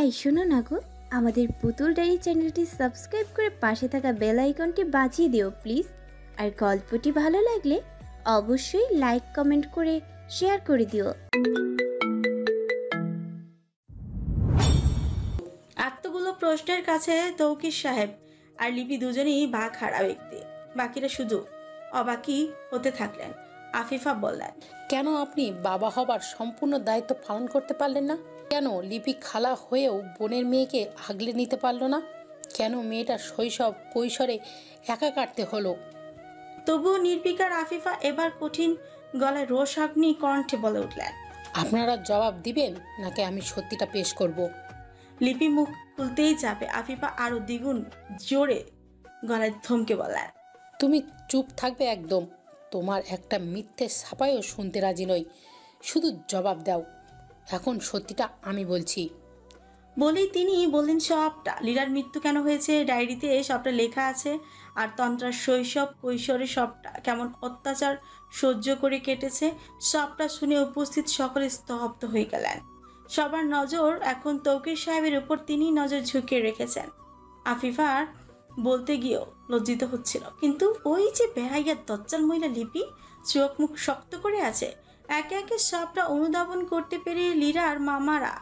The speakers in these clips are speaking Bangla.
এই শোনো না গো, আমাদের পুতুল ডায়েরি চ্যানেলটি সাবস্ক্রাইব করে পাশে থাকা বেল আইকনটি বাজিয়ে দিও প্লিজ। আর গল্পটি ভালো লাগলে অবশ্যই লাইক কমেন্ট করে শেয়ার করে দিও। এতগুলো প্রশ্নের কাছে তৌকির সাহেব আর লিপি দুজনেই বাঘ হারা ব্যক্তি। বাকিরা শুধু অবাকই হতে থাকলেন। আফিফা বললেন, কেন আপনি বাবা হবার সম্পূর্ণ দায়িত্ব পালন করতে পারলেন না? কেন লিপি খালা হয়েও বোনের মেয়েকে আগলে নিতে পারলো না? কেন মেয়েটার শৈশব কৈশোরে একা কাটতে হলো? তবুও নির্বিকার আফিফা এবার কঠিন গলায় রোষাগ্নি কণ্ঠে বলে উঠলেন, আপনারা জবাব দিবেন নাকি আমি সত্যিটা পেশ করব? লিপি মুখ খুলতেই যাবে, আফিফা আরো দ্বিগুণ জোরে গলায় থমকে বললেন, তুমি চুপ থাকবে একদম। তোমার একটা মিথ্যে ছাপাইও শুনতে রাজি নই, শুধু জবাব দাও। এখন সত্যিটা আমি বলছি। বলেই তিনি বললেন সবটা। লীরার মৃত্যু কেন হয়েছে ডায়েরিতে সবটা লেখা আছে, আর তন্ত্রার শৈশব কৈশোরে সবটা কেমন অত্যাচার সহ্য করে কেটেছে সবটা শুনে উপস্থিত সকলে স্তব্ধ হয়ে গেলেন। সবার নজর এখন তৌকির সাহেবের উপর, তিনি নজর ঝুঁকিয়ে রেখেছেন। আফিফার বলতে গিয়েও লজ্জিত হচ্ছিল, কিন্তু ওই যে বেহাইয়া দজ্জাল মহিলা লিপি চোখ মুখ শক্ত করে আছে। একে একে সবটা অনুধাবন করতে পেরে লীরার মামারা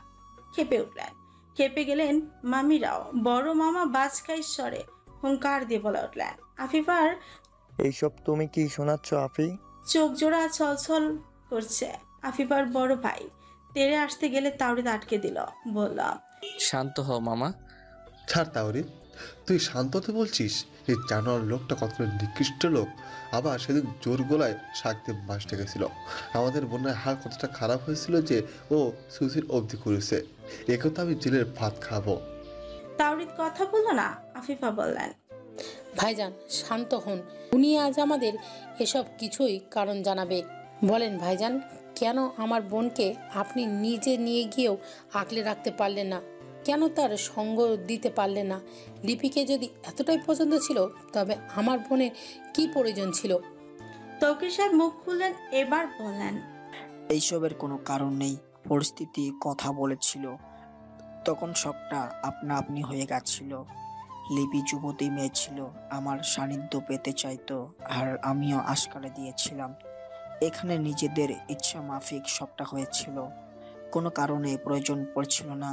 খেপে উঠলেন, খেপে গেলেন মামিরাও। বড় মামা বাজখাই স্বরে হুঙ্কার দিয়ে বলে উঠলেন, আফিফার এইসব তুমি কি শোনাচ্ছ আফি? চোখ জোড়া ছলছল করছে। আফিফার বড় ভাই তেড়ে আসতে গেলে তাওরিদ আটকে দিল, বলল, শান্ত হও মামা। ছাড় তাওরিদ, তুই শান্ত হতে বলছিস? এই জানোয়ার লোকটা কত নিকৃষ্ট লোক। আবার সেদিন জোর গলায় শাক দিয়ে মাছ ডেকেছিল। আমাদের বোনের হাল কতটা খারাপ হয়েছিল যে ও সুইসাইড অবধি করেছে। একে তো আমি জেলের ভাত খাবো। তাওরিদ কথা বলল না। আফিফা বললেন, ভাইজান শান্ত হন, উনি আজ আমাদের এসব কিছুই কারণ জানাবে। বলেন ভাইজান, কেন আমার বোনকে আপনি নিজে নিয়ে গিয়েও আগলে রাখতে পারলেন না? কেন তার সঙ্গ দিতে পারলেন না? লিপিকে যদি এতটাই পছন্দ ছিল তবে আমার বোনের কি প্রয়োজন ছিল? তৌকির সাহেব মুখ খুললেন, এবার বললেন, এইসবের কোনো কারণ নেই। পরিস্থিতি কথা বলেছিল, তখন সবটা আপনা আপনি হয়ে গেছিল। লিপি যুবতী মেয়ে ছিল, আমার সান্নিধ্য পেতে চাইতো, আর আমিও আশকারা দিয়েছিলাম। এখানে নিজেদের ইচ্ছা মাফিক সবটা হয়েছিল, কোনো কারণে প্রয়োজন পড়ছিল না।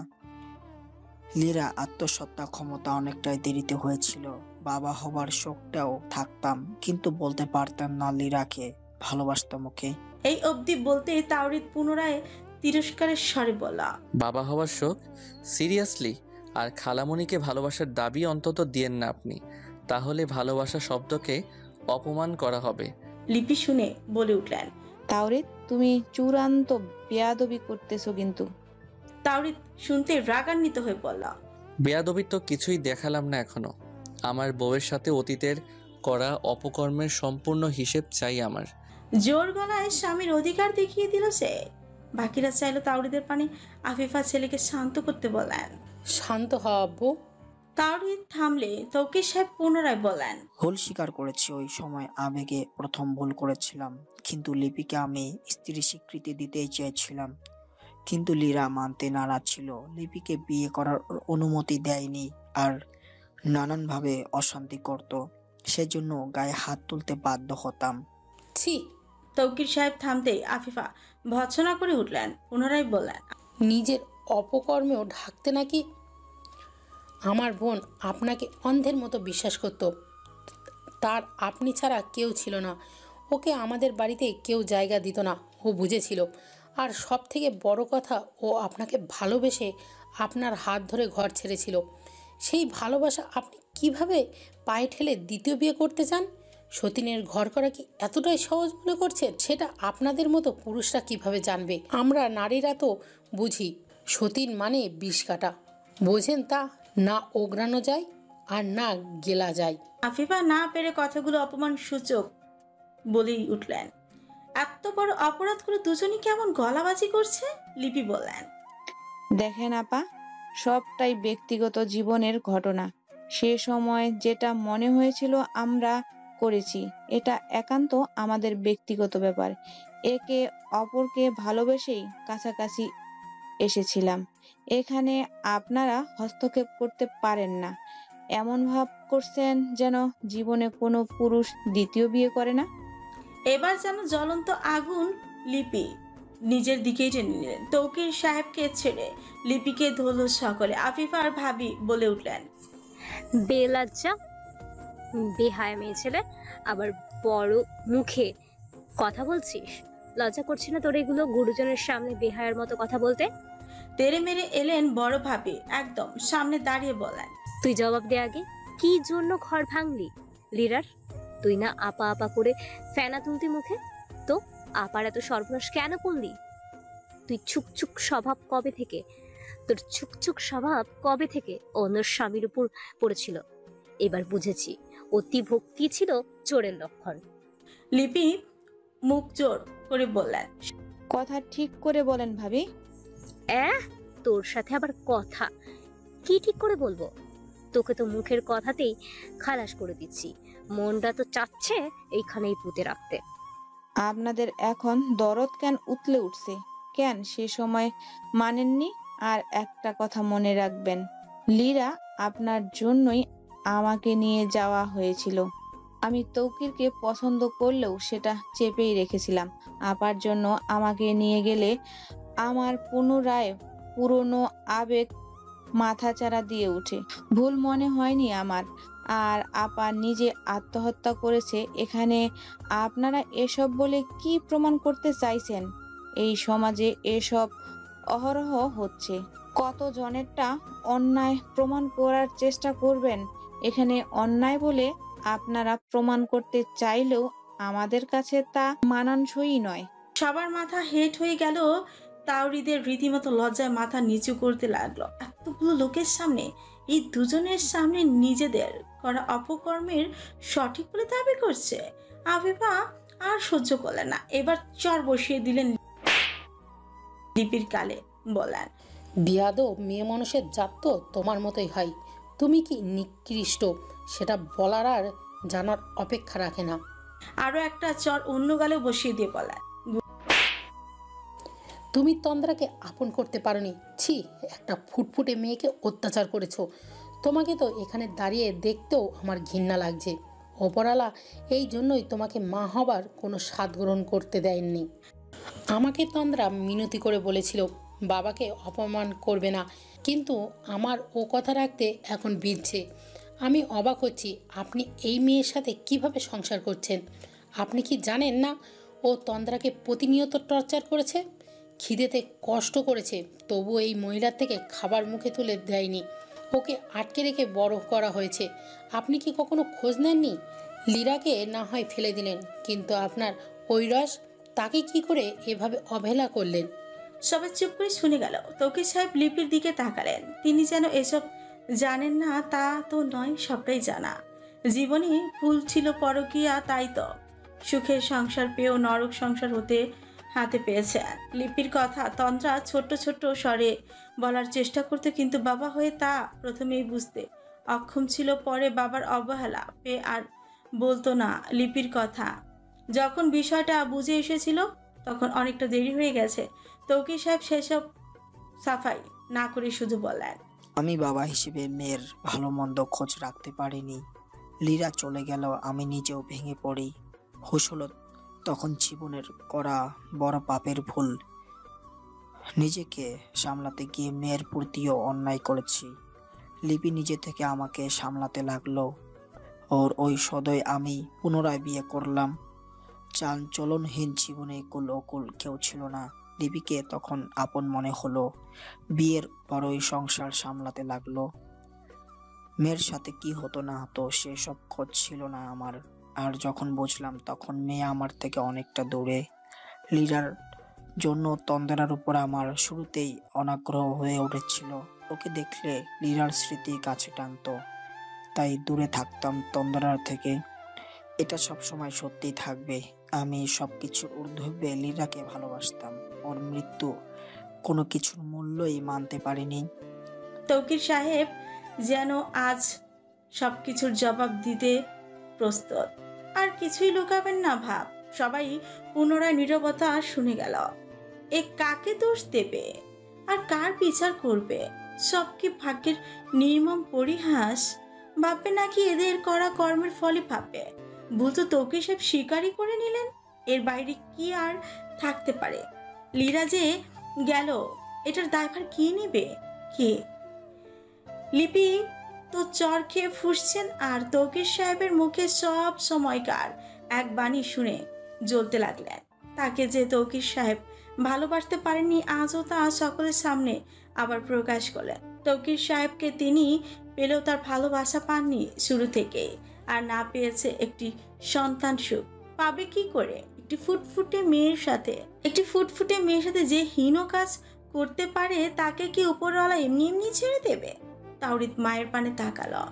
লীরা আত্মসত্তা ক্ষমতা অনেকটাই দেরিতে হয়েছিল। বাবা হবার শোকটাও থাকতাম, কিন্তু বলতে পারতাম না লীরাকে ভালোবাসতাম ওকে। এই অবধি বলতে তাওরিদ পুনরায় তিরস্কারের স্বরে বলা, বাবা হওয়ার শোক? সিরিয়াসলি? আর খালামণিকে ভালোবাসার দাবি অন্তত দিয়েন না আপনি, তাহলে ভালোবাসা শব্দকে অপমান করা হবে। লিপি শুনে বলে উঠলেন, তাওরিদ, তুমি চূড়ান্ত বেয়াদবি করতেছো কিন্তু। তাওরিদ শুনতে রাগান্বিত হয়ে বলল, বেয়াদবি তো কিছুই দেখালাম না এখনো। আমার বউয়ের সাথে অতীতের করা অপকর্মের সম্পূর্ণ হিসেব চাই আমার। জোর গলায় স্বামীর অধিকার দেখিয়ে দিল সে। বাকিরা চাইল তাওরিদের পানে। আফিফা ছেলেকে শান্ত করতে বলেন। শান্ত হ আব্বু। তাওরিদ থামলে তৌকির সাহেব পুনরায় বলেন, ভুল স্বীকার করেছি, ওই সময় আবেগে প্রথম ভুল করেছিলাম। কিন্তু লিপিকে আমি স্ত্রী স্বীকৃতি দিতেই চেয়েছিলাম, কিন্তু লীরা মানতে নারাজ ছিল। লিপিকে বিয়ে করার অনুমতি দেয়নি আর নানানভাবে অশান্তি করত, সেজন্য গায়ে হাত তুলতে বাধ্য হতাম। ছি! তৌকির সাহেব থামতেই আফিফা ভৎসনা করে উঠলেন, পুনরায় বললেন, নিজের অপকর্মেও ঢাকতে নাকি? আমার বোন আপনাকে অন্ধের মতো বিশ্বাস করত, তার আপনি ছাড়া কেউ ছিল না। ওকে আমাদের বাড়িতে কেউ জায়গা দিত না, ও বুঝেছিল। আর সব থেকে বড় কথা, ও আপনাকে ভালোবেসে আপনার হাত ধরে ঘর ছেড়েছিল। সেই ভালোবাসা আপনি কিভাবে পায়ে ঠেলে দ্বিতীয় বিয়ে করতে চান? সতীনের ঘর করা কি এতটাই সহজ মনে করছেন? সেটা আপনাদের মতো পুরুষরা কিভাবে জানবে? আমরা নারীরা তো বুঝি, সতীন মানে বিষ কাটা। বোঝেন তা? না ওগরানো যায় আর না গেলা যায়। আফিফা না পেরে কথাগুলো অপমান সূচক বলেই উঠলেন, এত বড় অপরাধ করে দুজনই কেমন গলাবাজি করছে। লিপি বললেন, দেখেন আপা, সবটাই ব্যক্তিগত জীবনের ঘটনা। সে সময় যেটা মনে হয়েছিল আমরা করেছি, এটা একান্ত আমাদের ব্যক্তিগত ব্যাপার। একে অপরকে ভালোবেসেই কাছাকাছি এসেছিলাম। এখানে আপনারা হস্তক্ষেপ করতে পারেন না। এমন ভাব করছেন যেন জীবনে কোনো পুরুষ দ্বিতীয় বিয়ে করে না। এবার যেন জ্বলন্ত আগুন লিপি নিজের দিকেই টেনে নিলেন। তৌকির সাহেবকে ছেড়ে লিপিকে ধরল সকলে। আফিফা আর ভাবি বলে উঠলেন, বেলজ্জা, বেহায়া মেয়ে ছেলে, আবার বড় মুখে কথা বলছিস? লজ্জা করছি না তোর এগুলো গুরুজনের সামনে বেহায়ার মতো কথা বলতে? তেরে মেরে এলেন বড় ভাবি, একদম সামনে দাঁড়িয়ে বলেন, তুই জবাব দে আগে, কি জন্য ঘর ভাঙলি? লিরার, তুই না আপা আপা করে ফেনা তুলতি মুখে, তো আপার এত সর্বনাশ কেন করলি? তুই ছুকছুক স্বভাব কবে থেকে? তোর ছুকছুক স্বভাব কবে থেকে অন্যর স্বামীর উপর পড়েছিল? এবার বুঝেছি, অতি ভক্তি ছিল চোরের লক্ষণ। লিপি মুখ জোর করে বললেন, কথা ঠিক করে বলেন ভাবি। তোর সাথে আবার কথা কি ঠিক করে বলবো? তোকে তো মুখের কথাতেই খালাস করে দিচ্ছি, মনটা তো চাচ্ছে এইখানেই পুঁতে রাখতে। আপনাদের এখন দরদ কেন উতলে উঠছে? কেন সে সময় মানেননি? আর একটা কথা মনে রাখবেন, লীরা আপনার জন্যই আমাকে নিয়ে যাওয়া হয়েছিল। আমি তৌকিরকে পছন্দ করলেও সেটা চেপেই রেখেছিলাম। আপার জন্য আমাকে নিয়ে গেলে আমার পুনরায় পুরনো আবেগ মাথাচাড়া দিয়ে ওঠে। ভুল মনে হয়নি আমার। আর আপা নিজে আত্মহত্যা করেছে। এখানে আপনারা এসব বলে কি প্রমাণ করতে চাইছেন? এই সমাজে এসব অহরহ হচ্ছে। কত জনেরটা অন্যায় প্রমাণ করার চেষ্টা করবেন। এখানে অন্যায় বলে আপনারা প্রমাণ করতে চাইলেও আমাদের কাছে তা মানানসই নয়। সবার মাথা হেট হয়ে গেল। তাওরিদের রীতিমতো লজ্জায় মাথা নিচু করতে লাগলো। এতগুলো লোকের সামনে, এই দুজনের সামনে নিজেদের করা অপকর্মের সঠিক বলে দাবি করছে। আফিফা আর সহ্য করলেন না, এবার চর বসিয়ে দিলেন লিপির গালে, বলেন, বিয়াদব মেয়ে মানুষের জাত তো তোমার মতোই হয়। তুমি কি নিকৃষ্ট সেটা বলার আর জানার অপেক্ষা রাখে না। আরো একটা চর অন্য গালে বসিয়ে দিয়ে বলেন, তুমি তন্দ্রাকে আপন করতে পারোনি। ছি, একটা ফুটফুটে মেয়েকে অত্যাচার করেছো। তোমাকে তো এখানে দাঁড়িয়ে দেখতেও আমার ঘৃণা লাগছে। অপরালা এই জন্যই তোমাকে মা হবার কোনো স্বাদ গ্রহণ করতে দেয়নি। আমাকে তন্দ্রা মিনতি করে বলেছিল বাবাকে অপমান করবে না, কিন্তু আমার ও কথা রাখতে এখন বিধছে। আমি অবাক হচ্ছি, আপনি এই মেয়ের সাথে কিভাবে সংসার করছেন? আপনি কি জানেন না ও তন্দ্রাকে প্রতিনিয়ত টর্চার করেছে, খিদেতে কষ্ট করেছে, তবু এই মহিলার থেকে খাবার মুখে তুলে দেয়নি। ওকে আটকে রেখে বড় করা হয়েছে। আপনি কি কখনো খোঁজ নেননি? লীরাকে না হয় ফেলে দিলেন, কিন্তু আপনার ওই রস, তাকে কি করে এভাবে অবহেলা করলেন? সবাই চুপ করে শুনে গেল। তৌকির সাহেব লিপির দিকে তাকালেন। তিনি যেন এসব জানেন না তা তো নয়, সবটাই জানা। জীবনে ভুল ছিল পরকীয়া, তাই তো সুখের সংসার পেয়েও নরক সংসার হতে হাতে পেয়েছে। লিপির কথা তন্দ্রা ছোট্ট ছোট্ট স্বরে বলার চেষ্টা করতে, কিন্তু বাবা হয়ে তা প্রথমেই বুঝতে অক্ষম ছিল। পরে বাবার অবহেলা পেয়ে আর বলতো না লিপির কথা। যখন বিষয়টা বুঝে এসেছিল তখন অনেকটা দেরি হয়ে গেছে। তৌকির সাহেব সেসব সাফাই না করে শুধু বললেন, আমি বাবা হিসেবে মেয়ের ভালো মন্দ খোঁজ রাখতে পারিনি। লীরা চলে গেল, আমি নিজেও ভেঙে পড়ি। হুঁশ হলো তখন জীবনের করা বড় পাপের ভুল। নিজেকে সামলাতে গিয়ে মেয়ের প্রতিও অন্যায় করেছি। লিপি নিজে থেকে আমাকে সামলাতে লাগলো। ওর ওই সদয় আমি পুনরায় বিয়ে করলাম। চালচলনহীন জীবনে কুল অকুল কেউ ছিল না। লিপিকে তখন আপন মনে হলো। বিয়ের পরই সংসার সামলাতে লাগলো। মেয়ের সাথে কি হতো না হতো সেসব খোঁজ ছিল না আমার। আর যখন বুঝলাম তখন মেয়ে আমার থেকে অনেকটা দূরে। লীরার জন্য তন্দ্রার উপর আমার শুরুতেই অনাগ্রহ হয়ে উঠেছিল। ওকে দেখলে লীরার স্মৃতি কাছে টানতো, তাই দূরে থাকতাম তন্দ্রার থেকে। এটা সবসময় সত্যি থাকবে। আমি সবকিছুর ঊর্ধ্বে লীরাকে ভালোবাসতাম। ওর মৃত্যু কোনো কিছুর মূল্যই মানতে পারিনি। তৌকির সাহেব যেন আজ সবকিছুর জবাব দিতে প্রস্তুত। আর কিছুই লুকাবেন না ভাব। সবাই পুনরায় নীরবতা শুনে গেল। এ কাকে দোষ দেবে? আর কার বিচার করবে? সব কি ভাগ্যের নির্মম পরিহাস? ভাববে নাকি এদের করা কর্মের ফলে ভাববে? ভুল তো তৌকির সাহেব স্বীকারই করে নিলেন। এর বাইরে কি আর থাকতে পারে? লীরা যে গেল, এটার দায়ভার কে নেবে? কে? লিপি তো চর খেয়ে ফুসছেন, আর তৌকির সাহেবের মুখে সব সময়কার এক বাণী শুনে জ্বলতে লাগলেন। তাকে যে তৌকির সাহেব ভালোবাসতে পারেননি, আজও তা সকলের সামনে আবার প্রকাশ করলেন। তৌকির সাহেবকে তিনি পেলেও তার ভালোবাসা পাননি শুরু থেকেই, আর না পেয়েছে একটি সন্তান সুখ। পাবে কি করে একটি ফুটফুটে মেয়ের সাথে যে হীন কাজ করতে পারে, তাকে কি উপরওয়ালা এমনি এমনি ছেড়ে দেবে? তাওরিদ মায়ের পানে তাকালো।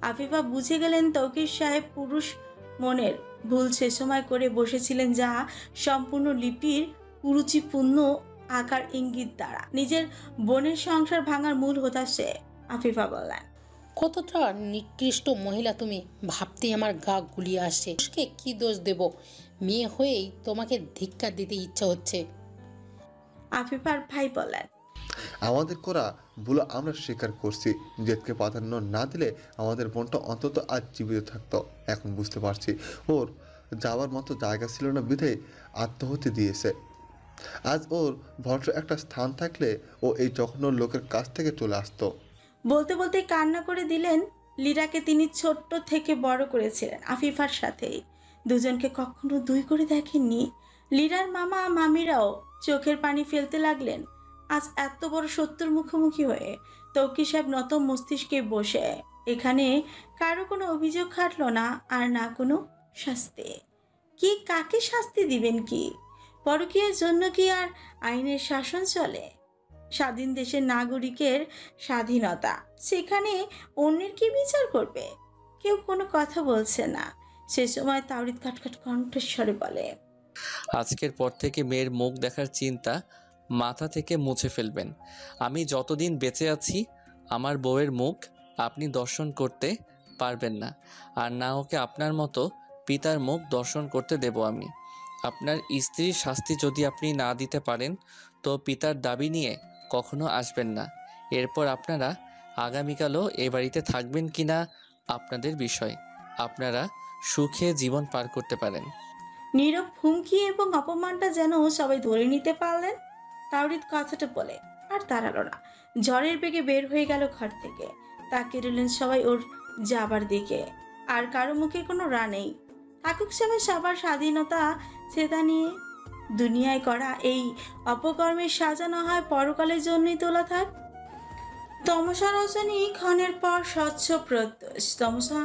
আফিফা বুঝে গেলেন তৌকির সাহেব পুরুষ মনের ভুল সে সময় করে বসেছিলেন, যা সম্পূর্ণ লিপির কুরুচিপূর্ণ আকার ইঙ্গিত দ্বারা নিজের বোনের সংসার ভাঙার মূল হতা সে। আফিফা বললেন, কতটা নিকৃষ্ট মহিলা তুমি, ভাবতেই আমার গা গুলিয়ে আসছে। কি দোষ দেব? মেয়ে হয়েই তোমাকে ধিক্কার দিতে ইচ্ছা হচ্ছে। আফিফার ভাই বললেন, আমাদের করা ভুল আমরা স্বীকার করছি। জেদকে প্রাধান্য না দিলে আমাদের বোনটা অন্তত আজ জীবিত থাকতো। এখন বুঝতে পারছি ওর যাওয়ার মতো জায়গা ছিল না, বিধায় আত্মহত্যা দিয়েছে। আজ ওর ভরসা একটা স্থান থাকলে ও এই জঘন্য লোকের কাছ থেকে চলে আসতো। বলতে বলতে কান্না করে দিলেন। লীরাকে তিনি ছোট্ট থেকে বড় করেছিলেন আফিফার সাথেই। দুজনকে কখনো দুই করে দেখেননি। লীরার মামা মামিরাও চোখের পানি ফেলতে লাগলেন। আজ এত বড় সত্যের মুখোমুখি হয়ে তৌকির সাহেব নত মস্তিষ্কে বসে। এখানে কারো কোনো অভিযোগ খাটলো না, আর না কোনো শাস্তি। কি কাকে শাস্তি দিবেন? কি পরকীয়ার জন্য কি আর আইনের শাসন চলে? স্বাধীন দেশের নাগরিকের স্বাধীনতা, সেখানে অন্যের কি বিচার করবে? কেউ কোনো কথা বলছে না। সে সময় তাওরিদ কাটকাট কণ্ঠস্বরে বলে, আজকের পর থেকে মেয়ের মুখ দেখার চিন্তা মাথা থেকে মুছে ফেলবেন। আমি যতদিন বেঁচে আছি আমার বউয়ের মুখ আপনি দর্শন করতে পারবেন না, আর না ওকে আপনার মতো পিতার মুখ দর্শন করতে দেব আমি। আপনার স্ত্রীর শাস্তি যদি আপনি না দিতে পারেন, তো পিতার দাবি নিয়ে কখনো আসবেন না। এরপর আপনারা আগামীকালও এ বাড়িতে থাকবেন কি না আপনাদের বিষয়। আপনারা সুখে জীবন পার করতে পারেন। নীরব হুমকি এবং অপমানটা যেন সবাই ধরে নিতে পারলেন। তাওরিদ কথাটা বলে আর দাঁড়ালো না, ঝড়ের বেগে বের হয়ে গেল ঘর থেকে। তাকিয়ে রইলেন সবাই ওর যাবার দিকে। আর কারো মুখে কোনো রা নেই। থাকুক সবার স্বাধীনতা চেতা নিয়ে। দুনিয়ায় করা এই অপকর্মের সাজা না হয় পরকালের জন্যই তোলা থাক। তমসা রজনী ক্ষণের পর স্বচ্ছ প্রত্যুষ। তমসা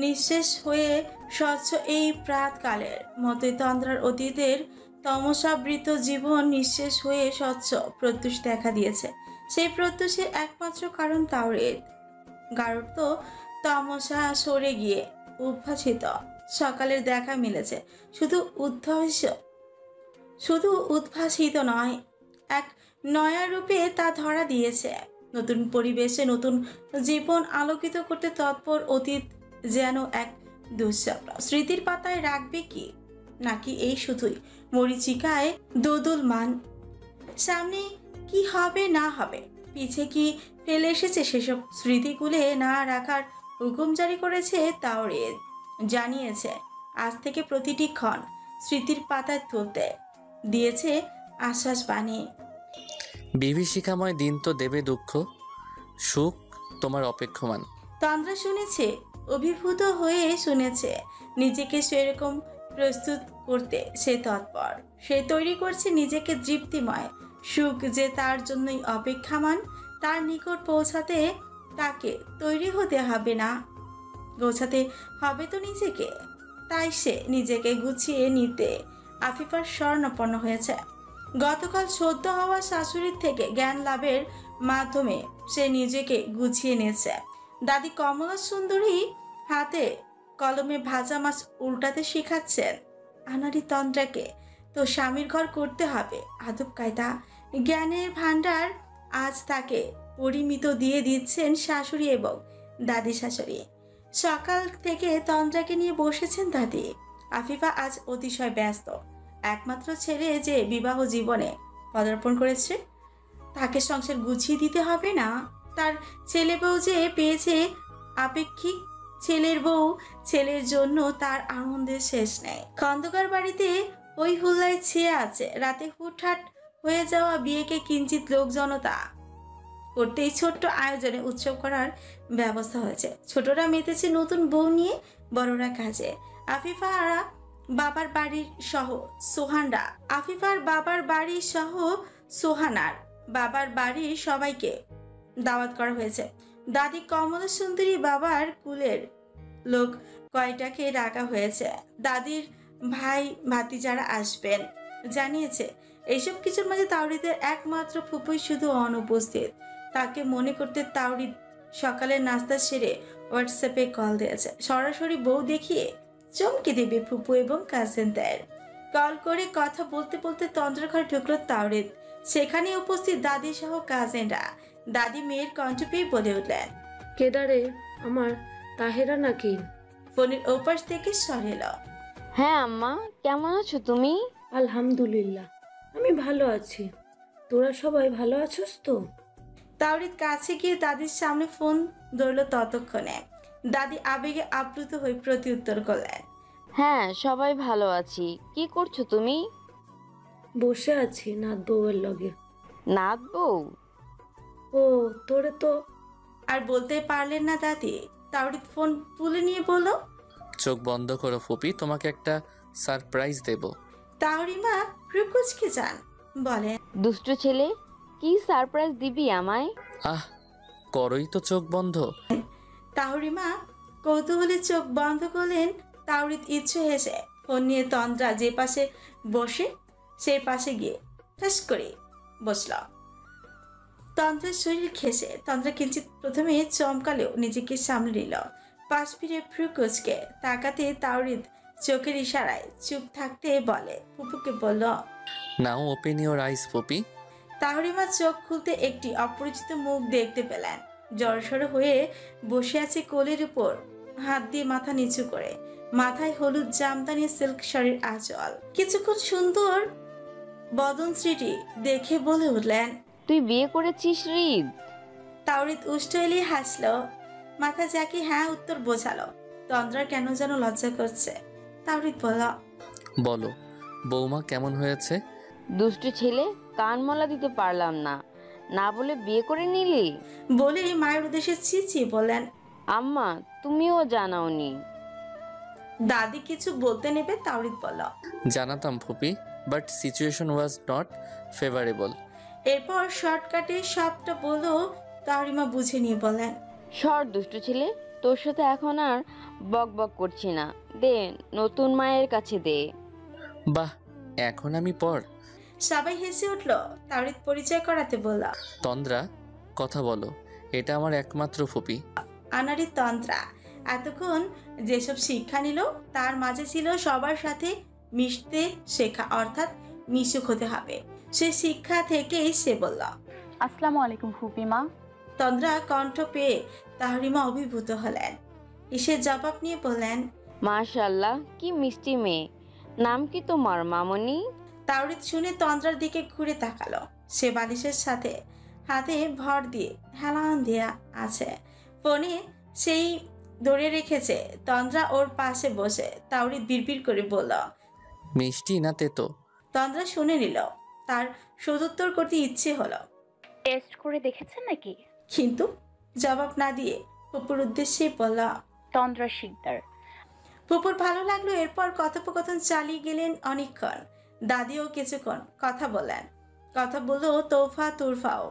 নিঃশেষ হয়ে স্বচ্ছ এই প্রাতকালের মতোই তন্দ্রার অতীতের তমসাবৃত জীবন নিঃশেষ হয়ে স্বচ্ছ প্রত্যুষ দেখা দিয়েছে। সেই প্রত্যুষের একমাত্র কারণ তাওরিদ। গাঢ় তমসা সরে গিয়ে উদ্ভাসিত সকালের দেখা মিলেছে। শুধু উদ্ভাসিত নয়, এক নয়া রূপে তা ধরা দিয়েছে। নতুন পরিবেশে নতুন জীবন আলোকিত করতে তৎপর অতীত যেন এক দুঃস্বপ্ন। স্মৃতির পাতায় রাখবে কি, নাকি এই শুধুই মরিচিকায় দোদুলমান? সামনে কি হবে না হবে, পিছে কি ফেলে এসেছে, সেসব স্মৃতিগুলো না রাখার হুকুম জারি করেছে তাওরিদ। জানিয়েছে আজ থেকে প্রতিটি ক্ষণ স্মৃতির পাতায় তুলতে দিয়েছে আশ্বাস বাণী। বিভীষিকাময় দিন তো দেবে দুঃখ, সুখ তোমার অপেক্ষমান। তন্দ্রা শুনেছে, অভিভূত হয়ে শুনেছে। নিজেকে সেরকম প্রস্তুত করতে সে তৎপর। সে তৈরি করছে নিজেকে তৃপ্তিময় সুখ যে তার জন্যই অপেক্ষামান। তার নিকট পৌঁছাতে তাকে তৈরি হতে হবে না, গোছাতে হবে তো নিজেকে। তাই সে নিজেকে গুছিয়ে নিতে আফিফার স্বর্ণাপন্ন হয়েছে। গতকাল সদ্য হওয়া শাশুড়ির থেকে জ্ঞান লাভের মাধ্যমে সে নিজেকে গুছিয়ে নিয়েছে। দাদি কমলা সুন্দরী হাতে কলমে ভাজা মাছ উল্টাতে শেখাচ্ছেন আনারি তন্দ্রাকে। তো স্বামীর ঘর করতে হবে আদব কায়দা, জ্ঞানের ভাণ্ডার আজ তাকে পরিমিত দিয়ে দিচ্ছেন শাশুড়ি এবং দাদি শাশুড়ি। সকাল থেকে তন্দ্রাকে নিয়ে বসেছেন দাদি। আফিফা আজ অতিশয় ব্যস্ত। একমাত্র ছেলে যে বিবাহ জীবনে পদার্পণ করেছে, তাকে সংসার গুছিয়ে দিতে হবে না? তার ছেলে বউ যে পেয়েছে আপেক্ষিক ছেলের বউ, ছেলের জন্য তার আনন্দের শেষ নেই। খন্দকার বাড়িতে ওই হুল্লায় ছেয়ে আছে। রাতে হুটহাট হয়ে যাওয়া বিয়েকে কিঞ্চিত লোকজনতা করতেই ছোট্ট আয়োজনে উৎসব করার ব্যবস্থা হয়েছে। ছোটরা মেতেছে নতুন বউ নিয়ে, বড়রা কাজে। আফিফার বাবার বাড়ির সহ সোহানার বাবার বাড়ির সবাইকে দাওয়াত করা হয়েছে। দাদি কমলা সুন্দরী বাবার কুলের লোক কয়টাকে ডাকা হয়েছে। দাদির ভাই ভাতিজারা আসবেন জানিয়েছে। এইসব কিছুর মাঝে তাওরিদের একমাত্র ফুপুই শুধু অনুপস্থিত। তাকে মনে করতে তাওরিদ সকালের নাস্তা সেরে হোয়াটসঅ্যাপে কল দিয়েছে। সরাসরি বউ দেখিয়ে চমকে দেবে ফুপু এবং কাজিনদের। কল করে কথা বলতে বলতে তন্ত্র ঘরে ঢুকলো তাওরিদ। সেখানে উপস্থিত দাদি সহ কাজিনরা। দাদি মেয়ের কণ্ঠ পেয়ে বলে উঠলেন, কেডারে আমার তাহেরা নাকি? ফোনের ওপাশ থেকে স্বর এলো, হ্যাঁ আম্মা, কেমন আছো তুমি? আলহামদুলিল্লাহ, আমি ভালো আছি। তোরা সবাই ভালো আছোস তো? তাওরিদ কাছে গিয়ে দাদির সামনে ফোন ধরলো। ততক্ষণে দাদি আবেগে আপ্লুত হয়ে প্রতিউত্তর করলেন, হ্যাঁ সবাই ভালো আছি। কি করছো তুমি? বসে আছি নাত বউয়ের লগে। নাত বউ? ও তোরে তো। আর বলতে পারলেন না দাদি। তাওরিদ ফোন তুলে নিয়ে বলল, চোখ বন্ধ করো ফুপি, তোমাকে একটা সারপ্রাইজ দেব। তাওরিমা প্রকুচকে যান, বলেন, দুষ্টু ছেলে, কি সারপ্রাইজ দিবি আমায়? আহ, করোই তো চোখ বন্ধ। তাওরিমা কৌতূহলে চোখ বন্ধ করলেন। তাওরিদ ইচ্ছে হেসে ফোন নিয়ে তন্দ্রা যে পাশে বসে সেই পাশে গিয়ে ঠাস করে বসল। তন্দ্রার শরীর ঘেঁষে তন্দ্রা কিঞ্চিত প্রথমে চমকালেও নিজেকে সামলে নিল। পাশ ফিরে ফ্রুকুচকে তাকাতে তাওরিদ চোখের ইশারায় চুপ থাকতে বলে, ফুপুকে বলল, নাও ওপেন ইওর আইস ফুপি। তাহরিমা চোখ খুলতে একটি অপরিচিত মুখ দেখতে পেলেন। জড়সড় হয়ে বসে আছে কোলের উপর, হাত দিয়ে মাথা নিচু করে। মাথায় হলুদ জামদানি সিল্ক শাড়ির আঁচল। কিছুক্ষণ সুন্দর বদন স্মৃতি দেখে বলে উঠলেন, তুই বিয়ে করেছিস রিদ? তাওরিদ উষ্ঠ এলিয়ে হাসল, মাথা জাকি হ্যাঁ উত্তর বোঝালো। তন্দ্রা কেন যেন লজ্জা করছে। তাওরিদ বলল, বলো বৌমা কেমন হয়েছে? দুষ্টু ছেলে, কান মলা দিতে পারলাম না, না বলে বিয়ে করে নিলি? বলেই মায়ের উদ্দেশ্যে চিচিয়ে বললেন, আম্মা তুমিও জানাওনি। দাদি কিছু বলতে নেবে তাওরিদ বলল, জানাতাম ফুপি, but situation was not favourable. এরপর শর্টকাটে সবটা বলো। তাহরিমা বুঝে নিয়ে বলেন, সর দুষ্টু ছেলে, তোর সাথে এখন আর বক বক করছি না, দে নতুন মায়ের কাছে দে। বাহ, এখন আমি পর। সবাই হেসে উঠল। তাওরিদ পরিচয় করাতে বলল, তন্দ্রা কথা বলো, এটা আমার একমাত্র ফুপি। আনারি তন্ত্রা। এতক্ষণ যেসব শিক্ষা নিল তার মাঝে ছিল সবার সাথে মিশতে শেখা, অর্থাৎ মিশুক হতে হবে। সে শিক্ষা থেকেই সে বলল, আসসালামু আলাইকুম ফুপিমা। তন্দ্রা কণ্ঠ পেয়ে তাহরিমা অভিভূত হলেন। এসে জবাব নিয়ে বললেন, মাশাআল্লাহ, কি মিষ্টি মেয়ে। নাম কি তোমার মামনি? তাওরিদ শুনে তন্দ্রার দিকে ঘুরে তাকালো। সে বালিশের সাথে হাতে ভর দিয়ে হেলান দেয়া আছে। ফোনে সেই ধরে রেখেছে। তন্দ্রা ওর পাশে বসে। তাওরিদ বিড়বিড় করে বলল, মিষ্টি না তেতো? তন্দ্রা শুনে নিল। তার সদুত্তর করতে ইচ্ছে হলো, টেস্ট করে দেখেছেন নাকি? কিন্তু জবাব না দিয়ে ফুপুর উদ্দেশ্যে বলল, তন্দ্রা শিকদার। ফুপুর ভালো লাগলো। এরপর কথোপকথন চালিয়ে গেলেন অনেকক্ষণ। দাদিও কিছুক্ষণ কথা বললেন। কথা বললো তোফা তুরফাও।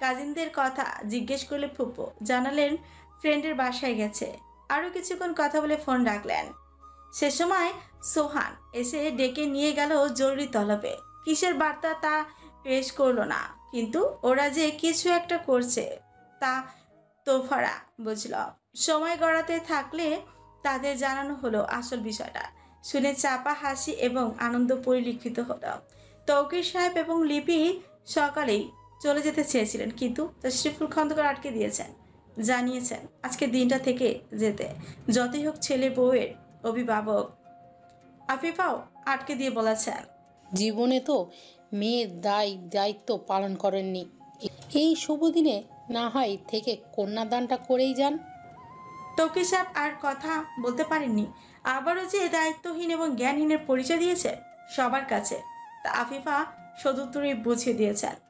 কাজিনদের কথা জিজ্ঞেস করলে ফুপু জানালেন ফ্রেন্ডের বাসায় গেছে। আরও কিছুক্ষণ কথা বলে ফোন রাখলেন। সে সময় সোহান এসে ডেকে নিয়ে গেল জরুরি তলবে। কিসের বার্তা তা পেশ করলো না, কিন্তু ওরা যে কিছু একটা করছে তা তোফারা বুঝল। সময় গড়াতে থাকলে তাদের জানানো হলো আসল বিষয়টা। শুনে চাপা হাসি এবং আনন্দ পরিলক্ষিত হলো। তৌকির সাহেব এবং লিপি সকালেই চলে যেতে চেয়েছিলেন, কিন্তু তশরিফুল খন্দকার আটকে দিয়েছেন। জানিয়েছেন আজকে দিনটা থেকে যেতে। যতই হোক ছেলে বউয়ের অভিভাবক। আফিফাও আটকে দিয়ে বলেছেন, জীবনে তো মেয়ের দায়িত্ব পালন করেননি, এই শুভ দিনে না হয় থেকে কন্যাদানটা করেই যান। তৌকির সাহেব আর কথা বলতে পারেননি। আবারও যে দায়িত্বহীন এবং জ্ঞানহীনের পরিচয় দিয়েছে সবার কাছে, তা আফিফা সদুত্তরে বুঝিয়ে দিয়েছেন।